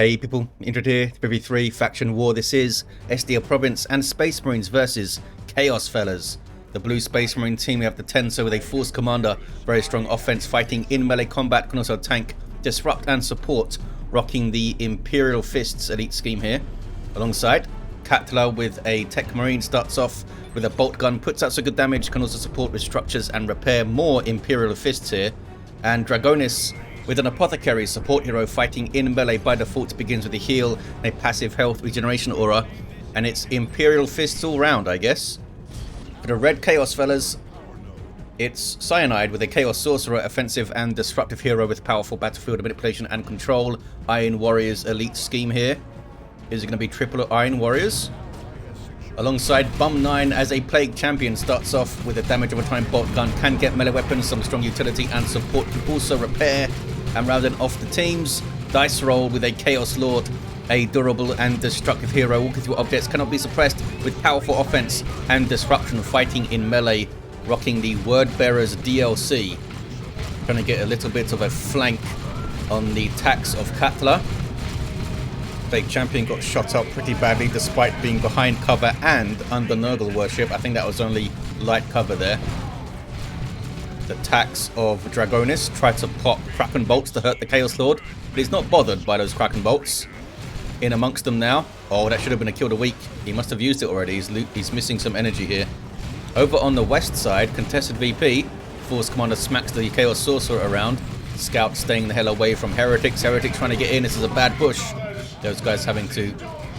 Hey people, Indrid here, PvP3 Faction War. This is Estia Province and Space Marines versus Chaos Fellas. The blue Space Marine team, we have the Tenso with a Force Commander, very strong offense, fighting in melee combat, can also tank, disrupt and support, rocking the Imperial Fists elite scheme here. Alongside, Katla with a Techmarine starts off with a bolt gun, puts out some good damage, can also support with structures and repair, more Imperial Fists here. And Dragonis with an Apothecary support hero fighting in melee by default, begins with a heal and a passive health regeneration aura, and it's Imperial Fists all round, I guess. For the red Chaos Fellas, it's cynaIDe with a Chaos Sorcerer, offensive and disruptive hero with powerful battlefield manipulation and control. Iron Warriors elite scheme here. Is it going to be triple Iron Warriors? Alongside Bum 9 as a Plague Champion, starts off with a damage over time bolt gun, can get melee weapons, some strong utility and support, can also repair. And rounding off the teams, Dice Roll with a Chaos Lord, a durable and destructive hero, walking through objects, cannot be suppressed, with powerful offense and disruption, fighting in melee, rocking the Word Bearers DLC. Trying to get a little bit of a flank on the attacks of Katla. Plague Champion got shot up pretty badly despite being behind cover and under Nurgle worship. I think that was only light cover there. The attacks of Dragonis tried to pop Kraken bolts to hurt the Chaos Lord, but he's not bothered by those Kraken bolts. In amongst them now. Oh, that should have been a kill of the week. He must have used it already. He's missing some energy here. Over on the west side, contested VP, Force Commander smacks the Chaos Sorcerer around. Scout staying the hell away from Heretics. Heretics trying to get in. This is a bad push. Those guys having to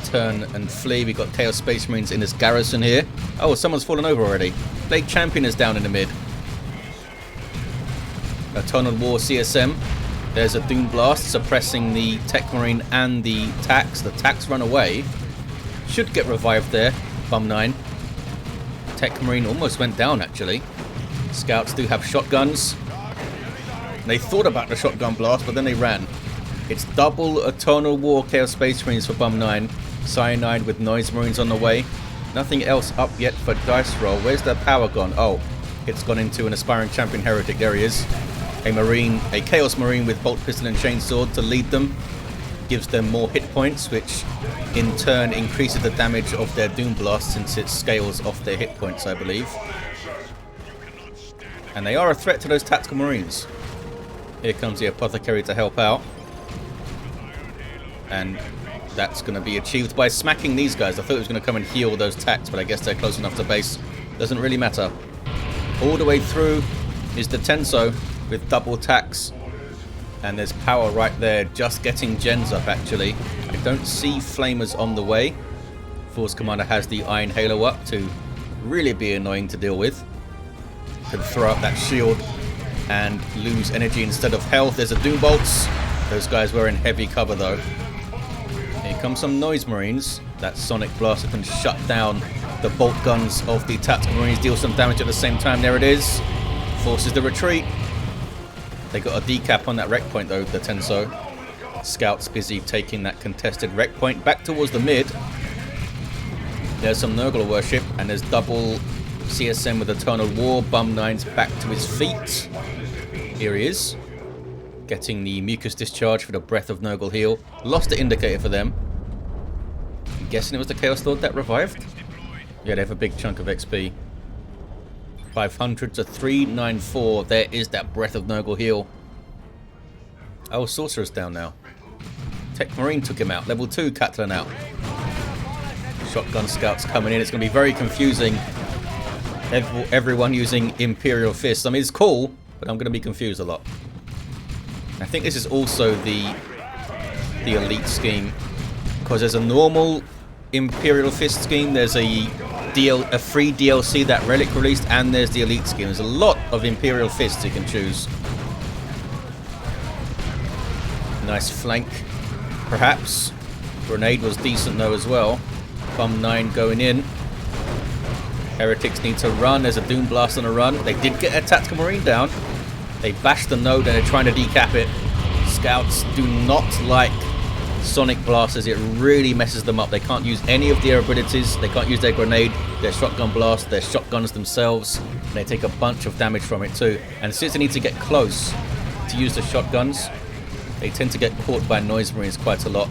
turn and flee. We got Chaos Space Marines in this garrison here. Oh, someone's fallen over already. Plague Champion is down in the mid. Eternal War CSM. There's a Doom Blast suppressing the Techmarine and the Tax. The Tax run away. Should get revived there. Bum 9. Techmarine almost went down actually. Scouts do have shotguns. They thought about the shotgun blast, but then they ran. It's double Eternal War Chaos Space Marines for Bum 9. cynaIDe with Noise Marines on the way. Nothing else up yet for Dice Roll. Where's their power gone? Oh, it's gone into an Aspiring Champion Heretic. There he is. A Chaos Marine with Bolt Pistol and Chainsword to lead them. Gives them more hit points, which in turn increases the damage of their Doom Blast since it scales off their hit points, I believe. And they are a threat to those Tactical Marines. Here comes the Apothecary to help out. And that's going to be achieved by smacking these guys. I thought it was going to come and heal those Tacs, but I guess they're close enough to base. Doesn't really matter. All the way through is the Tenso with double Tacs. And there's power right there, just getting gens up actually. I don't see Flamers on the way. Force Commander has the Iron Halo up to really be annoying to deal with. Can throw up that shield and lose energy instead of health. There's a Doom Bolts. Those guys were in heavy cover though. Here comes some Noise Marines. That Sonic Blaster can shut down the bolt guns of the Tactical Marines, deal some damage at the same time. There it is. Forces the retreat. They got a decap on that wreck point though, the Tenso. Scouts busy taking that contested wreck point back towards the mid. There's some Nurgle worship, and there's double CSM with Eternal War. Bum 9's back to his feet. Here he is. Getting the Mucus Discharge for the Breath of Nurgle heal. Lost the indicator for them. I'm guessing it was the Chaos Lord that revived. Yeah, they have a big chunk of XP. 500 to 394. There is that Breath of Nurgle heal. Oh, Sorcerer's down now. Techmarine took him out. Level 2 Katla now. Shotgun Scouts coming in. It's going to be very confusing. Everyone using Imperial Fists. I mean, it's cool, but I'm going to be confused a lot. I think this is also the elite scheme, because there's a normal Imperial Fist scheme, there's a free DLC that Relic released, and there's the elite scheme. There's a lot of Imperial Fists you can choose. Nice flank, perhaps. Grenade was decent though as well. Bum 9 going in. Heretics need to run. There's a Doom Blast on a run. They did get a Tactical Marine down. They bashed the node and they're trying to decap it. Scouts do not like Sonic Blasters. It really messes them up. They can't use any of their abilities. They can't use their grenade, their shotgun blast, their shotguns themselves. And they take a bunch of damage from it too. And since they need to get close to use the shotguns, They tend to get caught by Noise Marines quite a lot.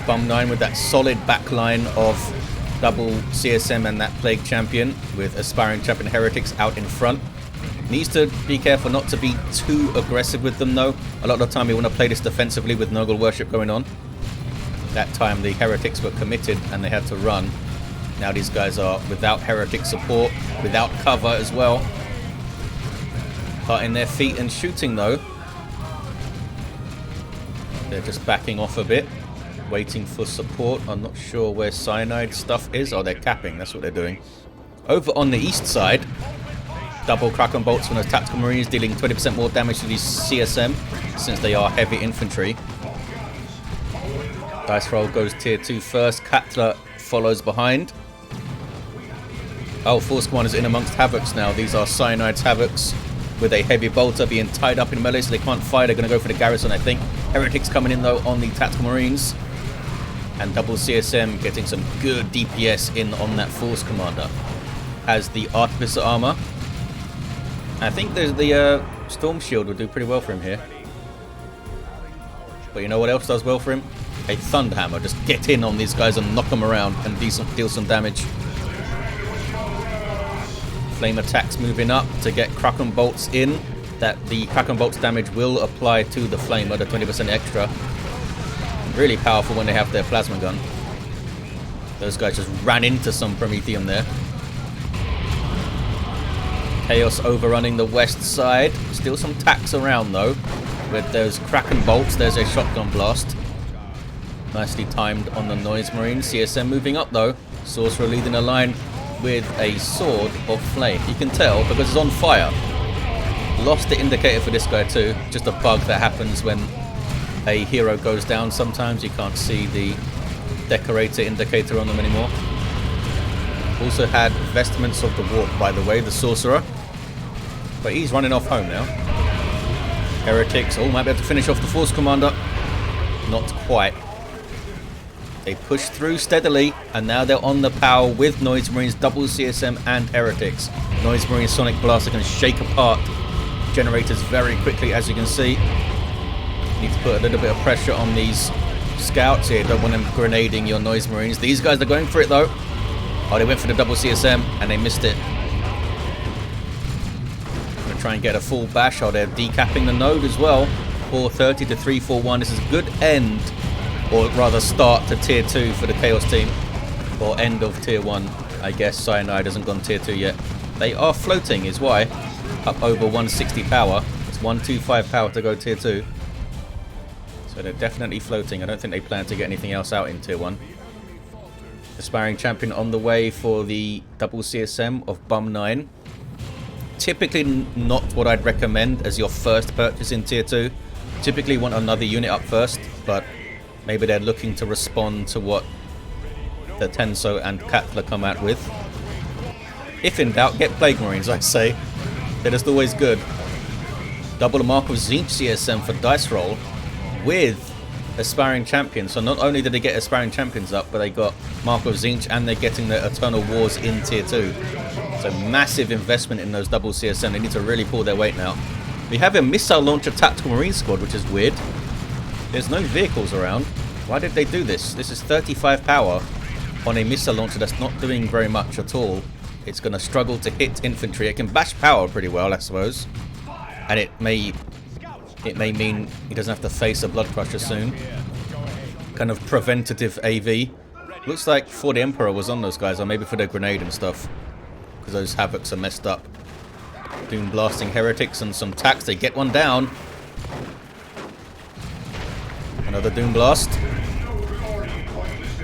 Bum 9 with that solid backline of double CSM and that Plague Champion, with Aspiring Champion Heretics out in front. Needs to be careful not to be too aggressive with them though. A lot of the time you want to play this defensively with Nurgle Worship going on. That time the Heretics were committed and they had to run. Now these guys are without Heretic support, without cover as well. Planting their feet and shooting though. They're just backing off a bit, waiting for support. I'm not sure where cynaIDe stuff is. Oh, they're capping, that's what they're doing. Over on the east side, double Kraken bolts from those tactical marines, dealing 20% more damage to these CSM, since they are heavy infantry. Dice roll goes tier 2 first. Katla follows behind. Oh, Force Commanders in amongst Havocs now. These are cynaIDe's Havocs with a heavy bolter being tied up in melee, so they can't fire. They're going to go for the garrison, I think. Heretics coming in though on the tactical marines. And double CSM getting some good DPS in on that Force Commander. Has the Artificer armor. I think the Storm Shield will do pretty well for him here. But you know what else does well for him? A Thunderhammer. Just get in on these guys and knock them around and deal some damage. Flame attacks moving up to get Kraken bolts in. That the Kraken bolts damage will apply to the Flamer, the 20% extra. Really powerful when they have their plasma gun. Those guys just ran into some Prometheum there. Chaos overrunning the west side. Still some tacks around though. With those Kraken bolts, there's a shotgun blast. Nicely timed on the Noise Marine. CSM moving up though. Sorcerer leading a line with a Sword of Flame. You can tell because it's on fire. Lost the indicator for this guy too. Just a bug that happens when a hero goes down. Sometimes you can't see the decorator indicator on them anymore. Also had Vestments of the Warp, by the way, the Sorcerer. But he's running off home now. Heretics, might be able to finish off the Force Commander. Not quite. They push through steadily, and now they're on the power with Noise Marines, double CSM and Heretics. Noise Marine Sonic Blast are going to shake apart generators very quickly, as you can see. Need to put a little bit of pressure on these scouts here. Don't want them grenading your Noise Marines. These guys are going for it though. Oh, they went for the double CSM and they missed it. Gonna try and get a full bash. Oh, they're decapping the node as well. 430 to 341. This is a good end, or rather start to tier 2 for the Chaos team. Or end of tier 1, I guess. cynaIDe hasn't gone tier 2 yet. They are floating is why. Up over 160 power. It's 125 power to go tier 2. So they're definitely floating. I don't think they plan to get anything else out in tier 1. Aspiring Champion on the way for the double CSM of Bum 9. Typically not what I'd recommend as your first purchase in tier 2. Typically want another unit up first, but maybe they're looking to respond to what the Tenso and Katla come out with. If in doubt, get Plague Marines, I say. They're just always good. Double the Mark of Tzeentch CSM for dice roll with Aspiring Champion. So not only did they get Aspiring Champions up, but they got Mark of Tzeentch and they're getting the Eternal Wars in tier 2. So massive investment in those double CSM. They need to really pull their weight now. We have a Missile Launcher Tactical Marine squad, which is weird. There's no vehicles around. Why did they do this? This is 35 power on a Missile Launcher that's not doing very much at all. It's going to struggle to hit infantry. It can bash power pretty well, I suppose. And it may mean he doesn't have to face a Blood Crusher soon. Kind of preventative AV. Looks like for the Emperor was on those guys, or maybe for the grenade and stuff. Because those Havocs are messed up. Doom blasting Heretics and some tacks. They get one down. Another Doom Blast.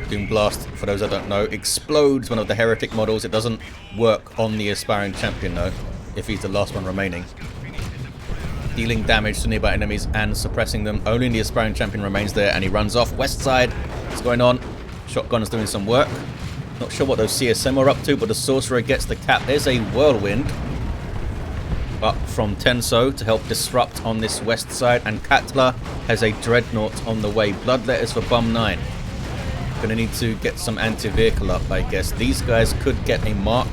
Doom Blast, for those that don't know, explodes one of the Heretic models. It doesn't work on the Aspiring Champion though, if he's the last one remaining. Dealing damage to nearby enemies and suppressing them. Only the Aspiring Champion remains there and he runs off. West side, what's going on? Shotgun is doing some work. Not sure what those CSM are up to, but the Sorcerer gets the cap. There's a Whirlwind up from Tenso to help disrupt on this west side, and Katla has a Dreadnought on the way. Bloodletters for Bum 9. Gonna need to get some anti-vehicle up, I guess. These guys could get a mark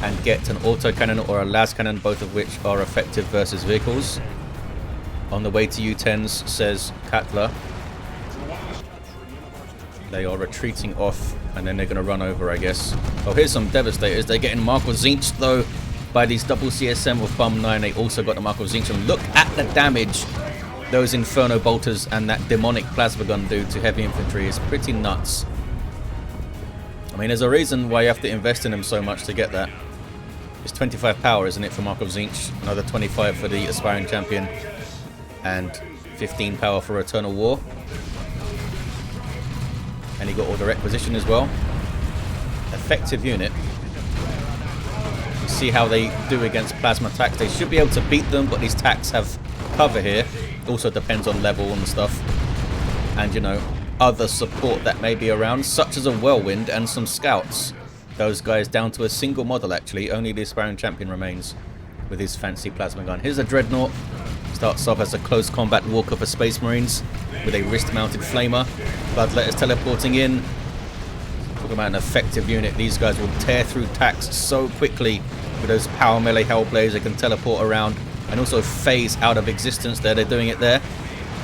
and get an autocannon or a las cannon, both of which are effective versus vehicles. On the way to U10s, says Katla. They are retreating off, and then they're going to run over, I guess. Oh, here's some Devastators. They're getting Mark of Zinch, though, by these double CSM with Bum 9. They also got the Mark of Zinch. And look at the damage those Inferno Bolters and that Demonic Plasma Gun do to heavy infantry. Is pretty nuts. I mean, there's a reason why you have to invest in them so much to get that. It's 25 power, isn't it, for Mark of Zinch? Another 25 for the Aspiring Champion. And 15 power for Eternal War. And he got Order Requisition as well. Effective unit. You see how they do against plasma attacks. They should be able to beat them, but these attacks have cover here. Also depends on level and stuff. And, you know, other support that may be around, such as a Whirlwind and some Scouts. Those guys down to a single model, actually. Only the Aspiring Champion remains with his fancy plasma gun. Here's a Dreadnought. Starts off as a close combat walker for Space Marines with a wrist-mounted flamer. Bloodletters teleporting in. Talk about an effective unit. These guys will tear through attacks so quickly with those power melee Hellblades. They can teleport around and also phase out of existence there. They're doing it there,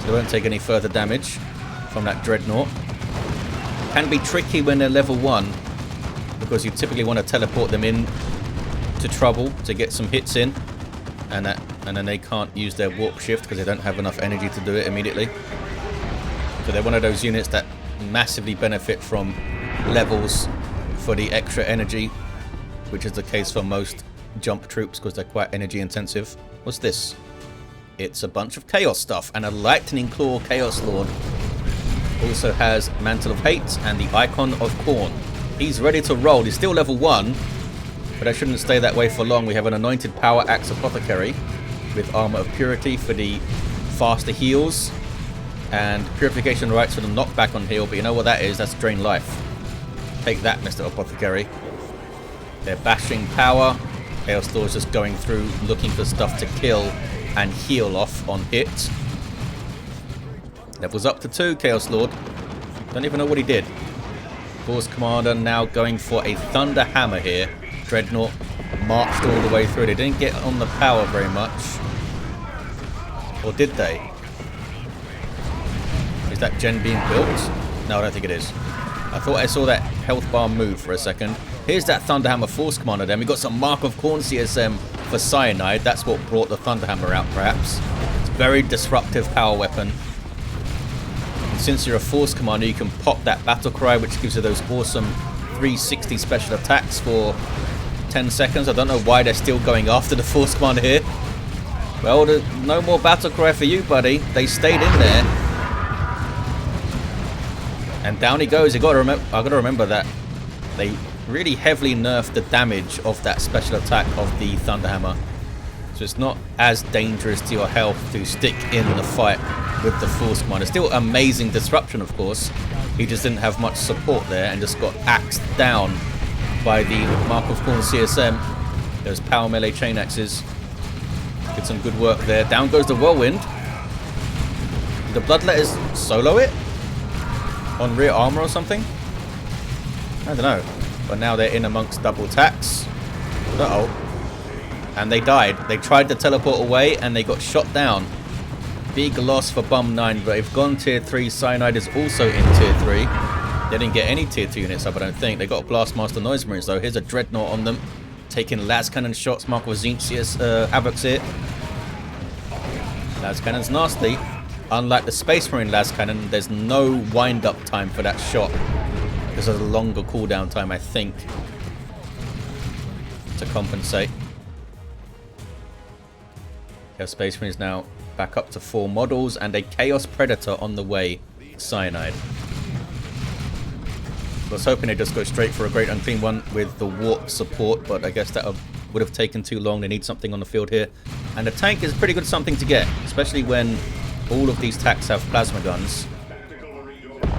so they won't take any further damage from that Dreadnought. Can be tricky when they're level 1 because you typically want to teleport them in to trouble to get some hits in, and then they can't use their warp shift because they don't have enough energy to do it immediately. So they're one of those units that massively benefit from levels for the extra energy, which is the case for most jump troops because they're quite energy intensive. What's this? It's a bunch of Chaos stuff, and a Lightning Claw Chaos Lord also has Mantle of Hate and the Icon of Khorne. He's ready to roll. He's still level 1, but I shouldn't stay that way for long. We have an Anointed Power Axe Apothecary with Armor of Purity for the faster heals, and Purification Rites for the knockback on heal, but you know what that is? That's Drain Life. Take that, Mr. Apothecary. They're bashing power. Chaos Lord's just going through looking for stuff to kill and heal off on hit. Levels up to 2, Chaos Lord. Don't even know what he did. Force Commander now going for a Thunder Hammer here. Dreadnought marched all the way through. They didn't get on the power very much. Or did they? Is that gen being built? No, I don't think it is. I thought I saw that health bar move for a second. Here's that Thunderhammer Force Commander then. We got some Mark of Khorne CSM for cynaIDe. That's what brought the Thunderhammer out, perhaps. It's a very disruptive power weapon. And since you're a Force Commander, you can pop that Battle Cry, which gives you those awesome 360 special attacks for 10 seconds. I don't know why they're still going after the Force Commander here. Well, there's no more Battle Cry for you, buddy. They stayed in there. And down he goes. I gotta remember that they really heavily nerfed the damage of that special attack of the Thunderhammer. So it's not as dangerous to your health to stick in the fight with the Force Commander. Still amazing disruption, of course. He just didn't have much support there and just got axed down by the Mark of Khorne CSM. Those power melee chain axes. Did some good work there. Down goes the Whirlwind. Did the Bloodletters solo it? On rear armor or something? I don't know. But now they're in amongst double attacks. Uh-oh. And they died. They tried to teleport away and they got shot down. Big loss for Bum 9, but they've gone tier 3. cynaIDe is also in tier 3. They didn't get any tier 2 units up, I don't think. They got Blastmaster Noise Marines though. Here's a Dreadnought on them. Taking Las Cannon shots. Mark with Zinchius Havoc's here. Las Cannon's nasty. Unlike the Space Marine Las Cannon, there's no wind-up time for that shot. There's a longer cooldown time, I think, to compensate. Yeah, Space Marine is now back up to 4 models, and a Chaos Predator on the way, cynaIDe. I was hoping they'd just go straight for a Great Unclean one with the warp support, but I guess that would have taken too long. They need something on the field here. And the tank is pretty good something to get, especially when all of these tanks have plasma guns.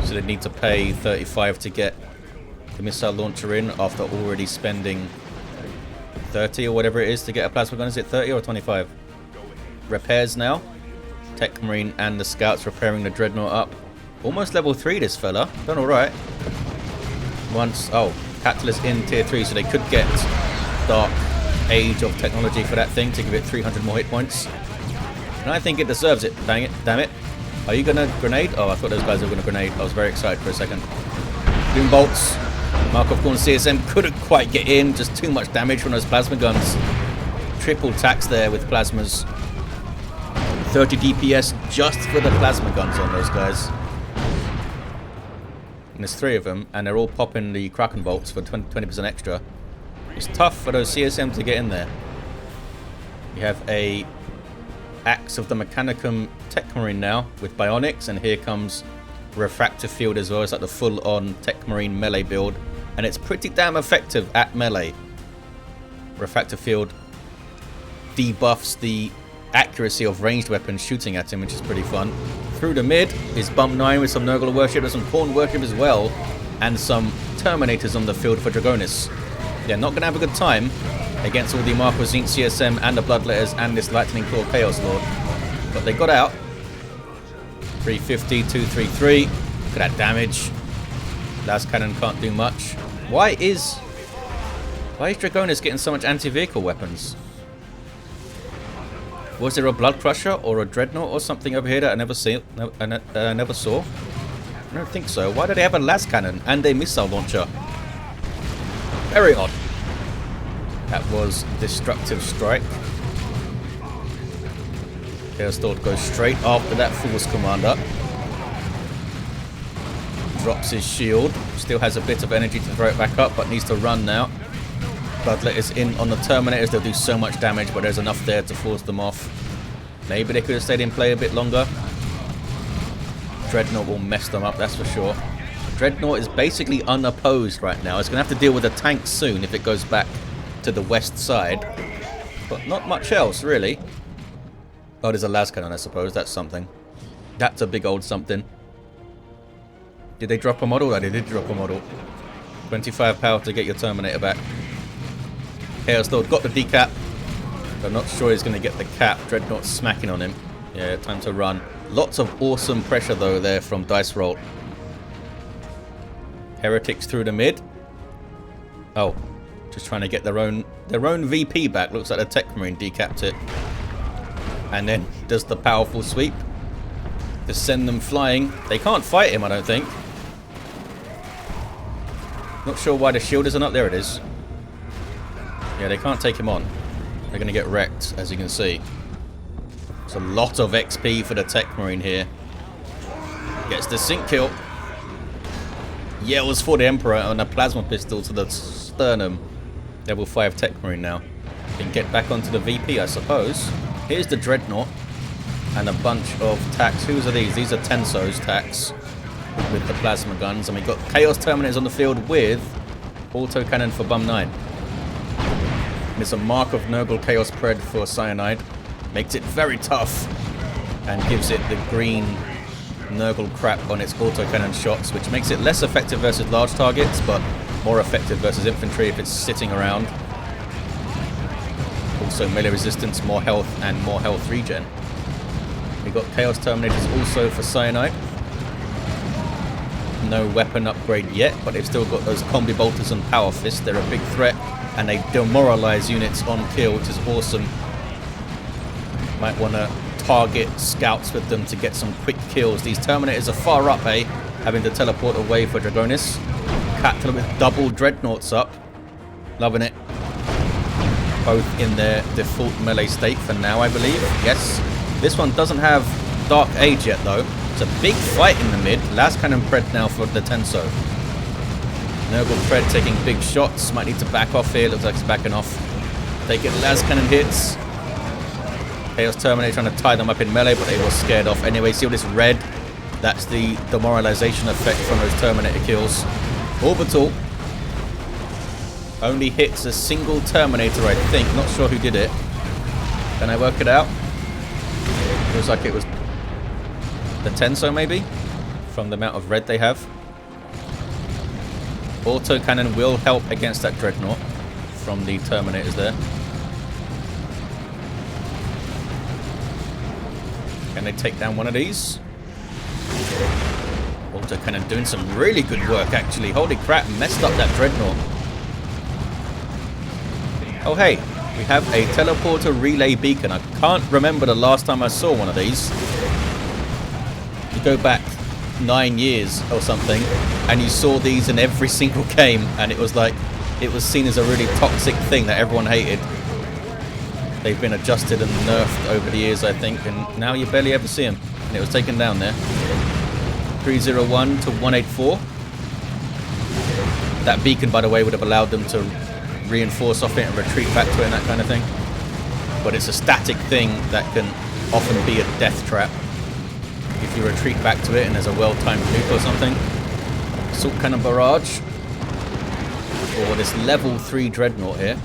So they need to pay 35 to get the missile launcher in after already spending 30 or whatever it is to get a plasma gun. Is it 30 or 25? Repairs now. Techmarine and the Scouts repairing the Dreadnought up. Almost level 3 this fella. Done alright. Katla's in tier 3, so they could get Dark Age of Technology for that thing to give it 300 more hit points. And I think it deserves it. Dang it. Damn it. Are you going to grenade? Oh, I thought those guys were going to grenade. I was very excited for a second. Doom bolts. Markov Gorn CSM couldn't quite get in. Just too much damage from those plasma guns. Triple tax there with plasmas. 30 DPS just for the plasma guns on those guys. And there's 3 of them, and they're all popping the Kraken bolts for 20% extra. It's tough for those CSM to get in there. You have a Axe of the Mechanicum Techmarine now with Bionics, and here comes Refractor Field as well. It's like the full-on Techmarine melee build, and it's pretty damn effective at melee. Refractor Field debuffs the accuracy of ranged weapons shooting at him, which is pretty fun. Through the mid is Bump 9 with some Nurgle worship. There's some Khorne worship as well, and some Terminators on the field for Dragonis. They're not going to have a good time against all the Marco Zinc CSM and the Bloodletters and this Lightning Claw Chaos Lord. But they got out. 350, 233. Look at that damage. Las Cannon can't do much. Why is Dragonis getting so much anti-vehicle weapons? Was there a Blood Crusher or a Dreadnought or something over here that I never saw? I don't think so. Why do they have a Las Cannon and a missile launcher? Very odd. That was Destructive Strike. Chaos Lord goes straight after that Force Commander. Drops his shield. Still has a bit of energy to throw it back up, but needs to run now. Bloodletter's in on the Terminators. They'll do so much damage, but there's enough there to force them off. Maybe they could have stayed in play a bit longer. Dreadnought will mess them up, that's for sure. Dreadnought is basically unopposed right now. It's going to have to deal with a tank soon if it goes back to the west side. But not much else, really. Oh, there's a las cannon, I suppose. That's something. That's a big old something. Did they drop a model? Oh, they did drop a model. 25 power to get your Terminator back. Chaos Lord got the decap. But not sure he's going to get the cap. Dreadnought smacking on him. Yeah, time to run. Lots of awesome pressure, though, there from Dice Roll. Heretics through the mid. Oh, just trying to get their own VP back. Looks like the Techmarine decapped it. And then does the powerful sweep to send them flying. They can't fight him, I don't think. Not sure why the shield isn't up. There it is. Yeah, they can't take him on. They're going to get wrecked, as you can see. It's a lot of XP for the Techmarine here. Gets the sync kill. Yells for the Emperor on a plasma pistol to the sternum. Level 5 Techmarine now. Can get back onto the VP, I suppose. Here's the Dreadnought. And a bunch of tacks. Whose are these? These are Tenso's tacks. With the plasma guns. And we've got Chaos Terminators on the field with autocannon for Bum 9. It's a Mark of Nurgle Chaos Pred for cynaIDe. Makes it very tough. And gives it the green Nurgle crap on its autocannon shots, which makes it less effective versus large targets, but more effective versus infantry if it's sitting around. Also melee resistance, more health, and more health regen. We've got Chaos Terminators also for cynaIDe. No weapon upgrade yet, but they've still got those Combi Bolters and Power Fist. They're a big threat, and they demoralize units on kill, which is awesome. Might want to target scouts with them to get some quick kills. These Terminators are far up, eh? Having to teleport away for Dragonis. Katla with double Dreadnoughts up. Loving it. Both in their default melee state for now, I believe. Yes. This one doesn't have Dark Age yet, though. It's a big fight in the mid. Last Cannon Pred now for the Tenso. Nurgle Pred taking big shots. Might need to back off here. Looks like it's backing off. They get las cannon hits. Chaos Terminator trying to tie them up in melee, but they were scared off. Anyway, see all this red? That's the demoralization effect from those Terminator kills. Orbital only hits a single Terminator, I think. Not sure who did it. Can I work it out? Looks like it was the Tenso, maybe? From the amount of red they have. Autocannon will help against that Dreadnought from the Terminators there. Can they take down one of these? Autocannon doing some really good work, actually. Holy crap, messed up that Dreadnought. Oh, hey, we have a teleporter relay beacon. I can't remember the last time I saw one of these. You go back 9 years or something, and you saw these in every single game, and it was like, it was seen as a really toxic thing that everyone hated. They've been adjusted and nerfed over the years, I think, and now you barely ever see them. And it was taken down there. 301 to 184. That beacon, by the way, would have allowed them to reinforce off it and retreat back to it and that kind of thing. But it's a static thing that can often be a death trap if you retreat back to it and there's a well-timed nuke or something. Assault Cannon Barrage for this level 3 Dreadnought here.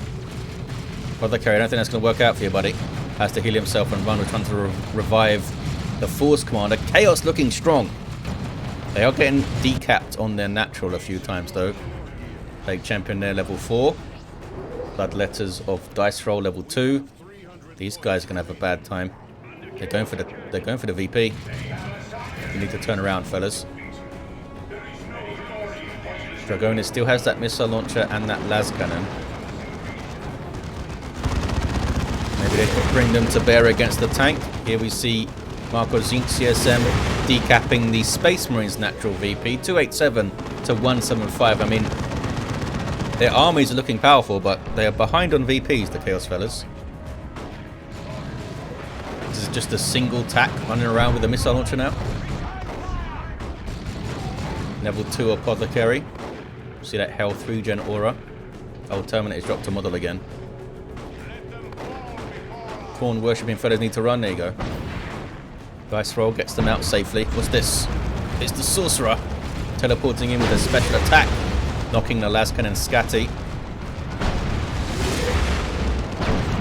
Apothecary, I don't think that's going to work out for you, buddy. Has to heal himself and run. We're trying to revive the Force Commander. Chaos looking strong. They are getting decapped on their natural a few times, though. Plague Champion there, level 4. Bloodletters of Dice Roll, level 2. These guys are going to have a bad time. They're going for the VP. You need to turn around, fellas. Dragonis still has that missile launcher and that las cannon. Maybe they could bring them to bear against the tank. Here we see Marco Zink CSM decapping the Space Marines natural VP. 287 to 175. I mean, their armies are looking powerful, but they are behind on VPs, the Chaos fellas. This is just a single tack running around with a missile launcher now. Level 2 Apothecary. See that Hell 3 gen aura. Oh, Terminators dropped to model again. Corn worshipping fellas need to run. There you go. Dice roll gets them out safely. What's this? It's the Sorcerer teleporting in with a special attack, knocking the las cannon scatty.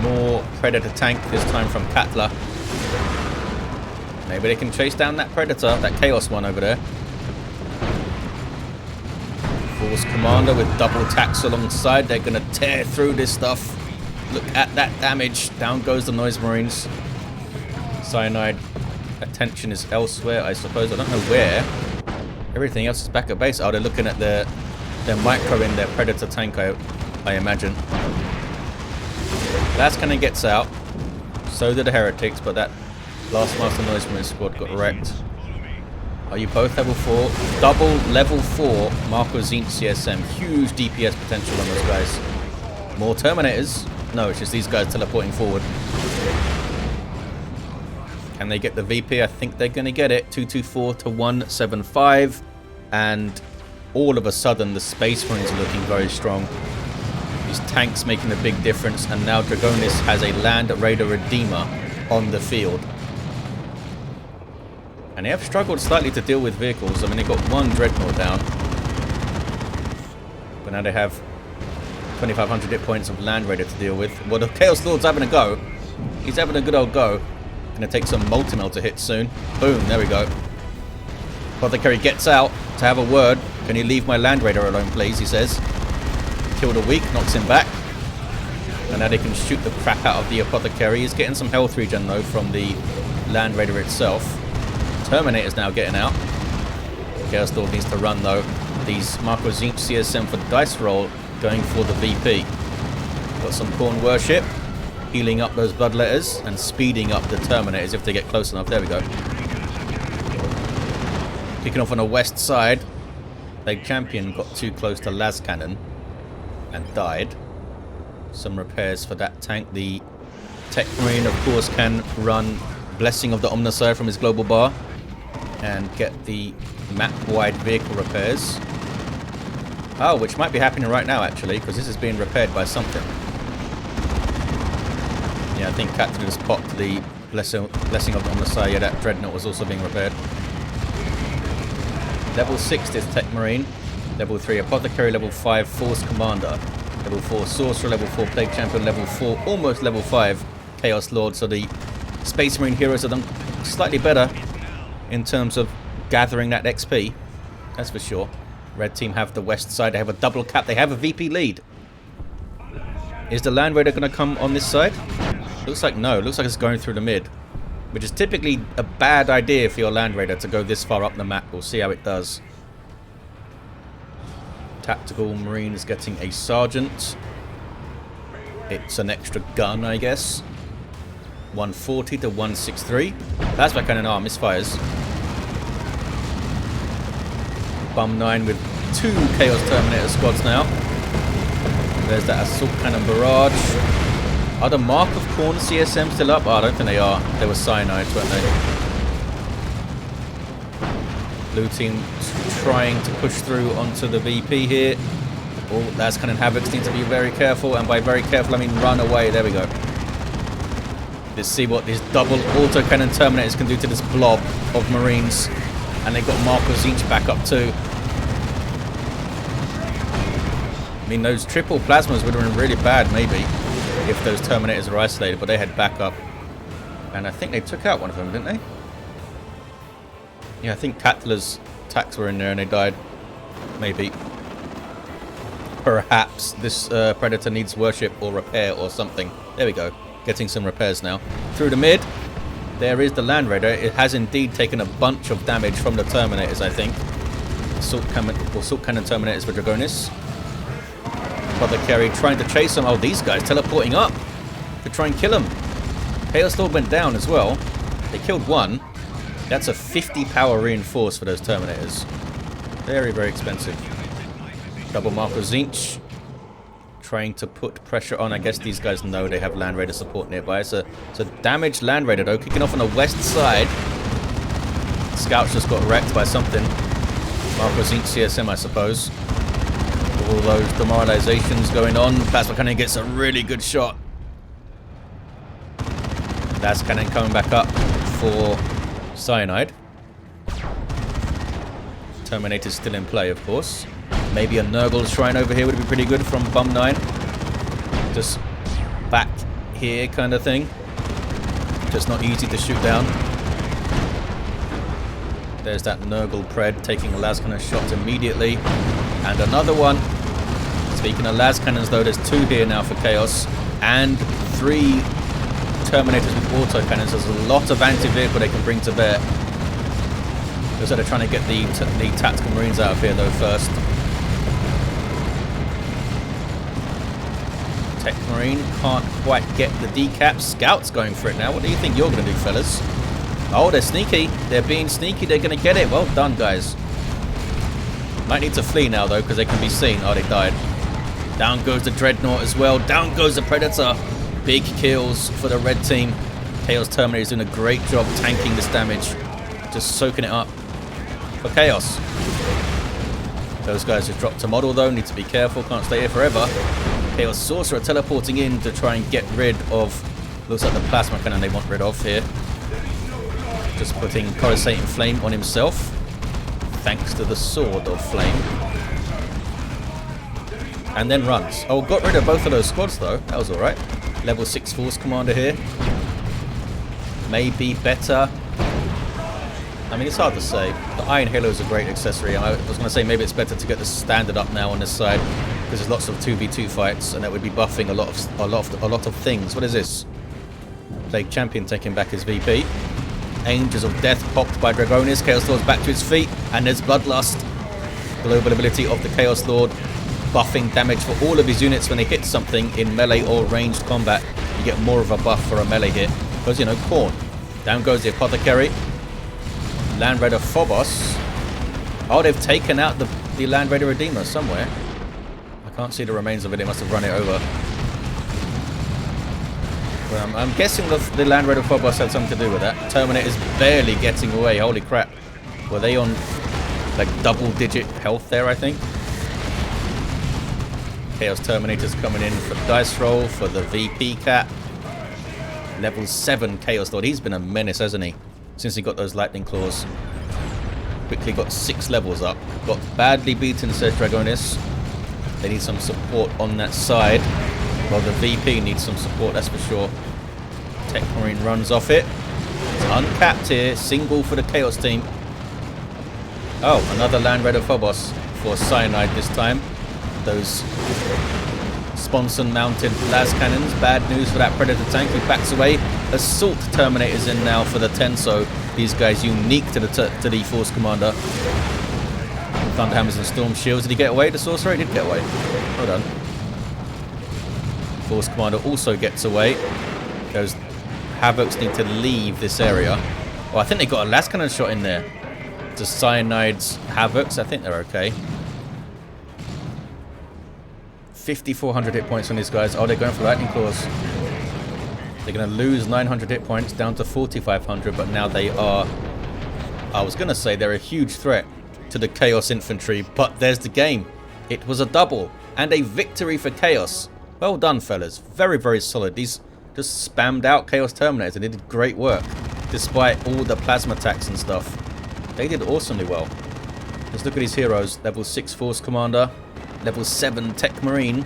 More Predator tank, this time from Katla. Maybe they can chase down that Predator, that Chaos one over there. Force Commander with double tacks alongside. They're going to tear through this stuff. Look at that damage. Down goes the Noise Marines. cynaIDe attention is elsewhere, I suppose. I don't know where. Everything else is back at base. Oh, they're looking at their micro in their Predator tank, I imagine. Las Cannon gets out. So did the Heretics, but that last Master Noise Marine squad got wrecked. Are you both level 4? Double level 4 Marco Zink CSM. Huge DPS potential on those guys. More Terminators. No, it's just these guys teleporting forward. Can they get the VP? I think they're going to get it. 224 to 175. And all of a sudden, the Space Marines are looking very strong. These tanks making a big difference. And now Dragonis has a Land Raider Redeemer on the field. And they have struggled slightly to deal with vehicles. I mean, they got one Dreadnought down. But now they have 2,500 hit points of Land Raider to deal with. Well, the Chaos Lord's having a go. He's having a good old go. Gonna take some multi-melter hits soon. Boom, there we go. Apothecary gets out to have a word. Can you leave my Land Raider alone, please, he says. Kill the weak, knocks him back. And now they can shoot the crap out of the Apothecary. He's getting some health regen, though, from the Land Raider itself. Terminator's now getting out. Chaos Lord needs to run, though. These Marco Zink CSM for dice roll going for the VP. Got some Corn Worship. Healing up those Bloodletters and speeding up the Terminators if they get close enough. There we go. Kicking off on the west side. Plague Champion got too close to las cannon and died. Some repairs for that tank. The Techmarine, of course, can run Blessing of the Omnissiah from his global bar and get the map-wide vehicle repairs. Oh, which might be happening right now, actually, because this is being repaired by something. Yeah, I think Katla just popped the Blessing of the Omnissiah. Yeah, that Dreadnought was also being repaired. Level 6 is Techmarine. Level 3 Apothecary. Level 5 Force Commander. Level 4 Sorcerer. Level 4 Plague Champion. Level 4 almost level 5 Chaos Lord. So the Space Marine heroes have done slightly better in terms of gathering that XP. That's for sure. Red team have the west side. They have a double cap. They have a VP lead. Is the Land Raider going to come on this side? Looks like no. Looks like it's going through the mid. Which is typically a bad idea for your Land Raider to go this far up the map. We'll see how it does. Tactical Marine is getting a Sergeant. It's an extra gun, I guess. 140 to 163. Plasma Cannon misfires. Bum 9 with 2 Chaos Terminator squads now. There's that Assault Cannon Barrage. Are the Mark of Khorne CSM still up? Oh, I don't think they are. They were cynides, weren't they? Blue team trying to push through onto the VP here. Oh, Las Cannon Havocs need to be very careful, and by very careful I mean run away. There we go. Let's see what these double autocannon Terminators can do to this blob of Marines. And they've got Markers each back up too. I mean, those triple plasmas would have been really bad, maybe, if those Terminators are isolated, but they had backup. And I think they took out one of them, didn't they? Yeah, I think Katla's attacks were in there and they died. Maybe. Perhaps this Predator needs worship or repair or something. There we go. Getting some repairs now. Through the mid. There is the Land Raider. It has indeed taken a bunch of damage from the Terminators, I think. Assault Cannon Terminators for Dragonis. Apothecary trying to chase them. Oh, these guys teleporting up to try and kill them. Chaos Lord went down as well. They killed one. That's a 50 power reinforce for those Terminators. Very, very expensive. Double Marker Zinch. Trying to put pressure on. I guess these guys know they have Land Raider support nearby. It's a damaged Land Raider though, kicking off on the west side. Scouts just got wrecked by something. Marco Zinch CSM, I suppose. All those demoralizations going on. Plasma Cannon gets a really good shot. Las Cannon coming back up for cynaIDe. Terminator's still in play, of course. Maybe a Nurgle Shrine over here would be pretty good from Bum 9. Just back here kind of thing. Just not easy to shoot down. There's that Nurgle Pred taking a Las Cannon shot immediately. And another one. Speaking of Las Cannons though, there's 2 here now for Chaos. And 3 Terminators with autocannons. There's a lot of anti-vehicle they can bring to bear. Looks like they're trying to get the Tactical Marines out of here though first. Techmarine can't quite get the decaps. Scouts going for it now. What do you think you're going to do, fellas? Oh, they're sneaky. They're being sneaky. They're going to get it. Well done, guys. Might need to flee now, though, because they can be seen. Oh, they died. Down goes the Dreadnought as well. Down goes the Predator. Big kills for the red team. Chaos Terminator is doing a great job tanking this damage. Just soaking it up for Chaos. Those guys just dropped a model, though. Need to be careful. Can't stay here forever. Chaos Sorcerer teleporting in to try and get rid of, looks like the Plasma Cannon they want rid of here. Just putting Coruscating Flame on himself, thanks to the Sword of Flame. And then runs. Oh, got rid of both of those squads though, that was alright. Level 6 Force Commander here. Maybe better. I mean, it's hard to say. The Iron Halo is a great accessory. I was going to say maybe it's better to get the standard up now on this side, because there's lots of 2v2 fights, and that would be buffing a lot of things. What is this? Plague Champion taking back his VP. Angels of Death popped by Dragonis. Chaos Lord's back to his feet, and there's Bloodlust. Global ability of the Chaos Lord, buffing damage for all of his units when they hit something in melee or ranged combat. You get more of a buff for a melee hit, because, you know, Khorne. Down goes the Apothecary. Land Raider Phobos. Oh, they've taken out the Land Raider Redeemer somewhere. I can't see the remains of it. They must have run it over. Well, I'm guessing the Land Raider Phobos had something to do with that. Terminator's barely getting away. Holy crap. Were they on like double-digit health there, I think? Chaos Terminator's coming in for the dice roll for the VP cap. Level 7 Chaos Lord. He's been a menace, hasn't he? Since he got those lightning claws. Quickly got 6 levels up. Got badly beaten, says Dragonis. They need some support on that side. Well, the VP needs some support, that's for sure. Techmarine runs off it. It's uncapped here. Single for the Chaos team. Oh, another Land Raider Phobos for cynaIDe this time. Those Sponson mounted las cannons. Bad news for that Predator tank. He backs away. Assault Terminators in now for the Tenso. These guys unique to the Force Commander. Thunderhammers and Storm Shields. Did he get away? The Sorcerer? He did get away. Well done. Force Commander also gets away. Those Havocs need to leave this area. Oh, I think they got a las cannon shot in there. Just cynides, havocs. I think they're okay. 5,400 hit points on these guys. Oh, they're going for lightning claws. They're going to lose 900 hit points down to 4,500, but now they are... I was going to say they're a huge threat to the Chaos Infantry, but there's the game. It was a double and a victory for Chaos. Well done, fellas. Very, very solid. These just spammed out Chaos Terminators and they did great work, despite all the plasma attacks and stuff. They did awesomely well. Just look at these heroes. Level 6 Force Commander, level 7 Techmarine,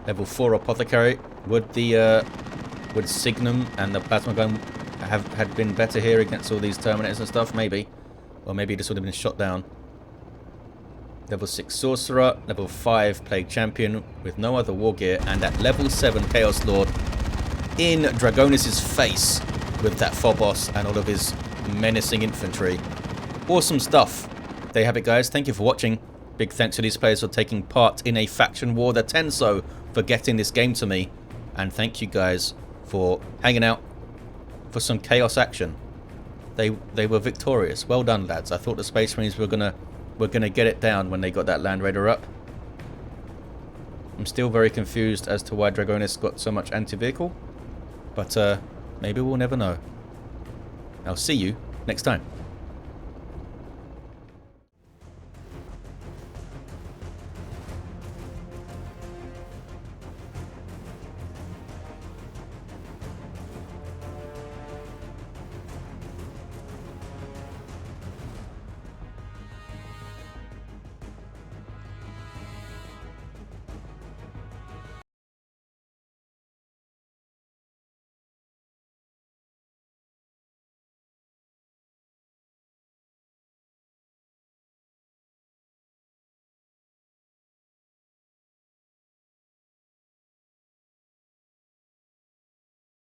level 4 Apothecary. Would Signum and the Plasma Gun had been better here against all these Terminators and stuff? Maybe. Or maybe this would have been shot down. Level 6 Sorcerer, level 5 Plague Champion with no other war gear, and at level 7 Chaos Lord in Dragonis' face with that Phobos and all of his menacing infantry. Awesome stuff. There you have it, guys. Thank you for watching. Big thanks to these players for taking part in a faction war, the Tenso, for getting this game to me. And thank you guys for hanging out for some chaos action. They were victorious. Well done, lads. I thought the Space Marines were gonna get it down when they got that Land Raider up. I'm still very confused as to why Dragonis got so much anti-vehicle, but maybe we'll never know. I'll see you next time.